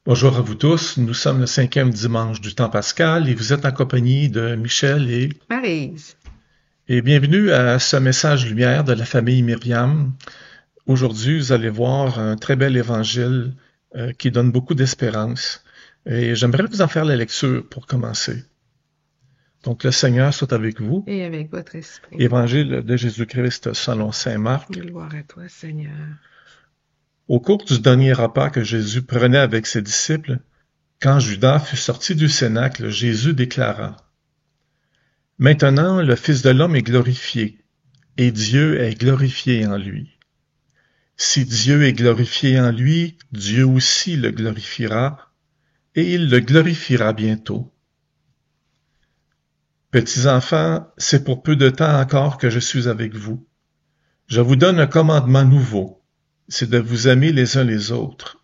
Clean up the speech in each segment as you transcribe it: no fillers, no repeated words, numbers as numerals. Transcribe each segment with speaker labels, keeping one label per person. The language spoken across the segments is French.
Speaker 1: Bonjour à vous tous, nous sommes le 5e dimanche du temps pascal et vous êtes en compagnie de Michel
Speaker 2: Maryse.
Speaker 1: et bienvenue à ce message lumière de la famille Myriam. Aujourd'hui, vous allez voir un très bel évangile qui donne beaucoup d'espérance et j'aimerais vous en faire la lecture pour commencer. Donc le Seigneur soit avec vous.
Speaker 2: Et avec votre esprit.
Speaker 1: Évangile de Jésus-Christ selon saint Marc.
Speaker 2: Gloire à toi, Seigneur.
Speaker 1: Au cours du dernier repas que Jésus prenait avec ses disciples, quand Judas fut sorti du cénacle, Jésus déclara: Maintenant le Fils de l'homme est glorifié, et Dieu est glorifié en lui. Si Dieu est glorifié en lui, Dieu aussi le glorifiera, et il le glorifiera bientôt. Petits enfants, c'est pour peu de temps encore que je suis avec vous. Je vous donne un commandement nouveau, c'est de vous aimer les uns les autres.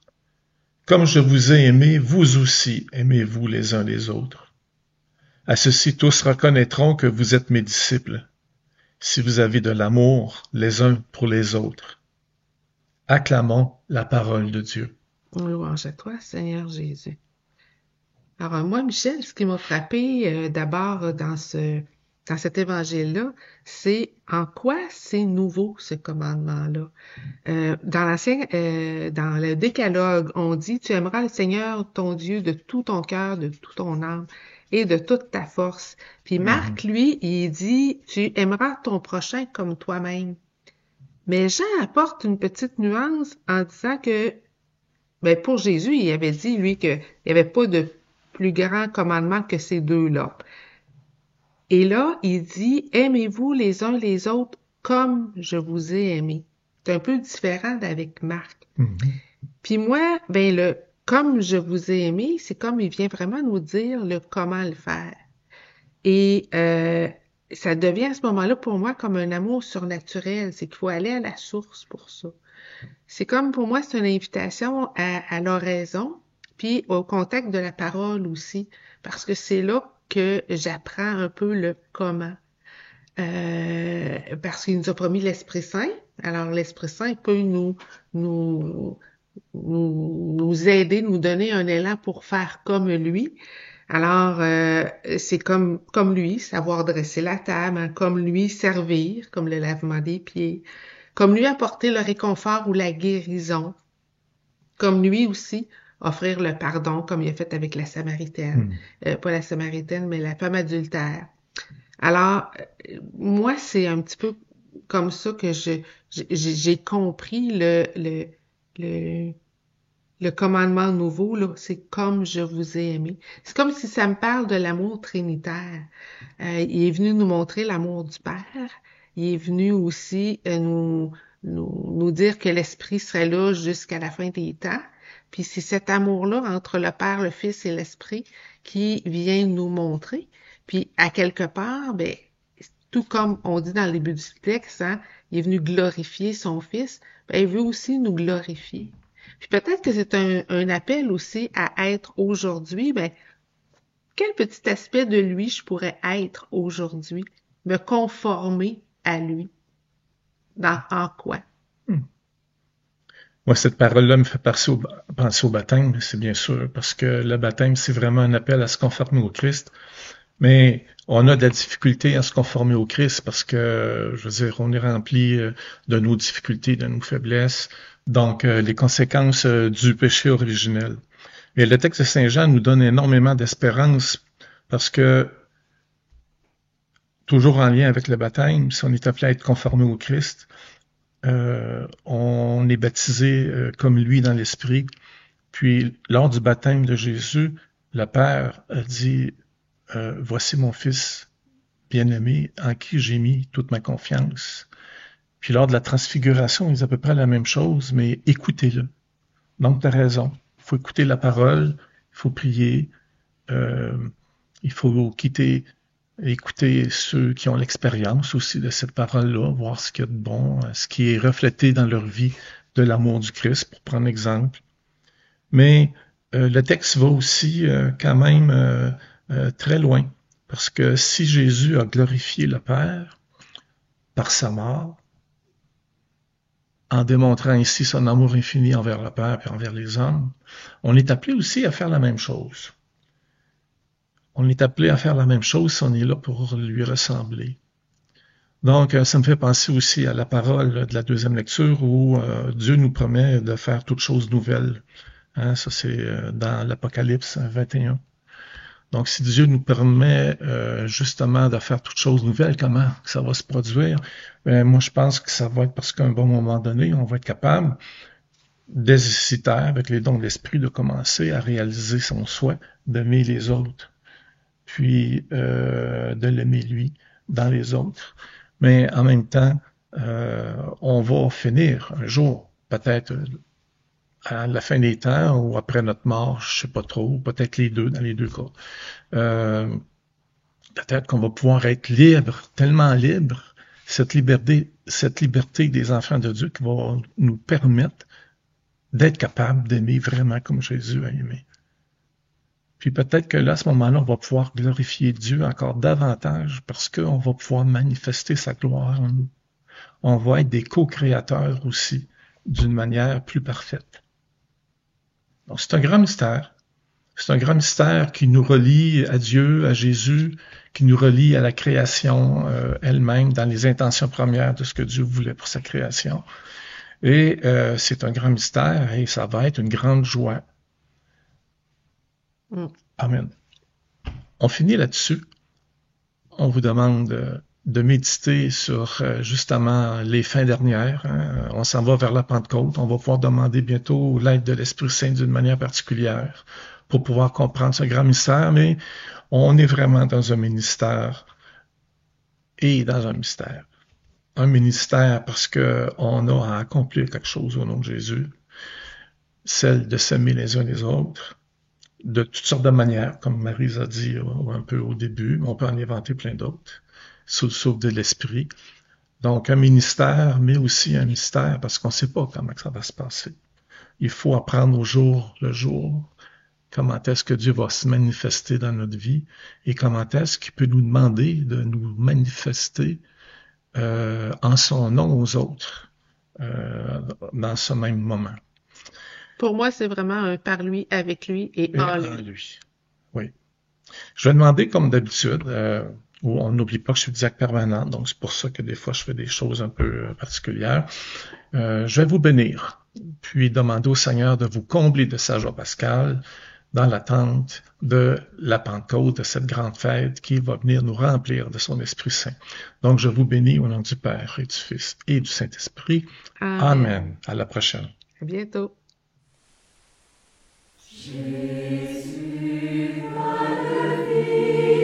Speaker 1: Comme je vous ai aimé, vous aussi aimez-vous les uns les autres. À ceci tous reconnaîtront que vous êtes mes disciples, si vous avez de l'amour les uns pour les autres. Acclamons la parole de Dieu.
Speaker 2: Louange à toi, Seigneur Jésus. Alors, moi, Michel, ce qui m'a frappé d'abord dans cet évangile-là, c'est en quoi c'est nouveau, ce commandement-là. Dans le Décalogue, on dit, tu aimeras le Seigneur, ton Dieu, de tout ton cœur, de toute ton âme et de toute ta force. Puis
Speaker 1: Mhm.
Speaker 2: Marc, lui, il dit, tu aimeras ton prochain comme toi-même. Mais Jean apporte une petite nuance en disant que, ben, pour Jésus, il avait dit, lui, qu'il n'y avait pas de plus grand commandement que ces deux-là. Et là, il dit, aimez-vous les uns les autres comme je vous ai aimé. C'est un peu différent d'avec Marc.
Speaker 1: Mhm.
Speaker 2: Puis moi, ben, comme je vous ai aimé, c'est comme il vient vraiment nous dire le comment le faire. Et ça devient à ce moment-là pour moi comme un amour surnaturel. C'est qu'il faut aller à la source pour ça. C'est comme pour moi, c'est une invitation à l'oraison, puis au contact de la parole aussi, parce que c'est là que j'apprends un peu le comment. Parce qu'il nous a promis l'Esprit Saint. Alors l'Esprit Saint peut nous, nous aider, nous donner un élan pour faire comme lui. Alors, c'est comme lui, savoir dresser la table, hein, comme lui servir, comme le lavement des pieds, comme lui apporter le réconfort ou la guérison, comme lui aussi offrir le pardon, comme il a fait avec la Samaritaine,
Speaker 1: Mhm.
Speaker 2: pas la Samaritaine, mais la femme adultère. Alors, moi, c'est un petit peu comme ça que j'ai compris le, le commandement nouveau, là, c'est comme je vous ai aimé. C'est comme si ça me parle de l'amour trinitaire. Il est venu nous montrer l'amour du Père. Il est venu aussi nous dire que l'Esprit serait là jusqu'à la fin des temps. Puis c'est cet amour-là entre le Père, le Fils et l'Esprit qui vient nous montrer. Puis à quelque part, ben, tout comme on dit dans le début du texte, hein, il est venu glorifier son Fils, ben, il veut aussi nous glorifier. Puis peut-être que c'est un appel aussi à être aujourd'hui, ben, quel petit aspect de lui je pourrais être aujourd'hui, me conformer à lui, en quoi?
Speaker 1: Moi, cette parole-là me fait penser au baptême, c'est bien sûr, parce que le baptême, c'est vraiment un appel à se conformer au Christ. Mais on a de la difficulté à se conformer au Christ parce que, je veux dire, on est rempli de nos difficultés, de nos faiblesses, donc les conséquences du péché originel. Et le texte de Saint Jean nous donne énormément d'espérance parce que, toujours en lien avec le baptême, si on est appelé à être conformé au Christ, on est baptisé comme lui dans l'esprit. Puis, lors du baptême de Jésus, le Père a dit, voici mon Fils bien-aimé en qui j'ai mis toute ma confiance. Puis lors de la transfiguration, il dit à peu près la même chose, mais écoutez-le. Donc, tu as raison. Il faut écouter la parole, il faut prier, euh, il faut écouter ceux qui ont l'expérience aussi de cette parole-là, voir ce qu'il y a de bon, ce qui est reflété dans leur vie de l'amour du Christ, pour prendre exemple. Mais le texte va aussi quand même très loin, parce que si Jésus a glorifié le Père par sa mort, en démontrant ainsi son amour infini envers le Père et envers les hommes, on est appelé aussi à faire la même chose. On est appelé à faire la même chose si on est là pour lui ressembler. Donc, ça me fait penser aussi à la parole de la deuxième lecture où Dieu nous promet de faire toutes choses nouvelles. Hein, ça, c'est dans l'Apocalypse 21. Donc, si Dieu nous permet justement de faire toutes choses nouvelles, comment ça va se produire? Moi, je pense que ça va être parce qu'à un bon moment donné, on va être capable, dès ici terre, avec les dons de l'Esprit, de commencer à réaliser son souhait d'aimer les autres, puis de l'aimer lui dans les autres. Mais en même temps, on va finir un jour, peut-être à la fin des temps ou après notre mort, je sais pas trop, peut-être les deux, dans les deux cas. Peut-être qu'on va pouvoir être libre, tellement libre, cette liberté des enfants de Dieu qui va nous permettre d'être capable d'aimer vraiment comme Jésus a aimé. Puis peut-être que là, à ce moment-là, on va pouvoir glorifier Dieu encore davantage parce qu'on va pouvoir manifester sa gloire en nous. On va être des co-créateurs aussi d'une manière plus parfaite. Donc c'est un grand mystère. C'est un grand mystère qui nous relie à Dieu, à Jésus, qui nous relie à la création elle-même dans les intentions premières de ce que Dieu voulait pour sa création. Et c'est un grand mystère et ça va être une grande joie. Amen. On finit là-dessus. On vous demande de méditer sur justement les fins dernières. Hein. On s'en va vers la Pentecôte. On va pouvoir demander bientôt l'aide de l'Esprit Saint d'une manière particulière pour pouvoir comprendre ce grand mystère, mais on est vraiment dans un ministère et dans un mystère. Un ministère parce qu'on a à accomplir quelque chose au nom de Jésus, celle de s'aimer les uns les autres, de toutes sortes de manières, comme Maryse a dit un peu au début, mais on peut en inventer plein d'autres, sous le souffle de l'Esprit. Donc un ministère, mais aussi un mystère, parce qu'on ne sait pas comment ça va se passer. Il faut apprendre au jour le jour, comment est-ce que Dieu va se manifester dans notre vie et comment est-ce qu'il peut nous demander de nous manifester en son nom aux autres dans ce même moment.
Speaker 2: Pour moi, c'est vraiment un par lui, avec lui et en lui.
Speaker 1: Oui. Je vais demander, comme d'habitude, où on n'oublie pas que je suis diacre permanent, donc c'est pour ça que des fois je fais des choses un peu particulières. Je vais vous bénir, puis demander au Seigneur de vous combler de sa joie pascale dans l'attente de la Pentecôte, de cette grande fête qui va venir nous remplir de son Esprit Saint. Donc je vous bénis au nom du Père et du Fils et du Saint-Esprit. Amen. À la prochaine.
Speaker 2: À bientôt.
Speaker 3: Jésus, va le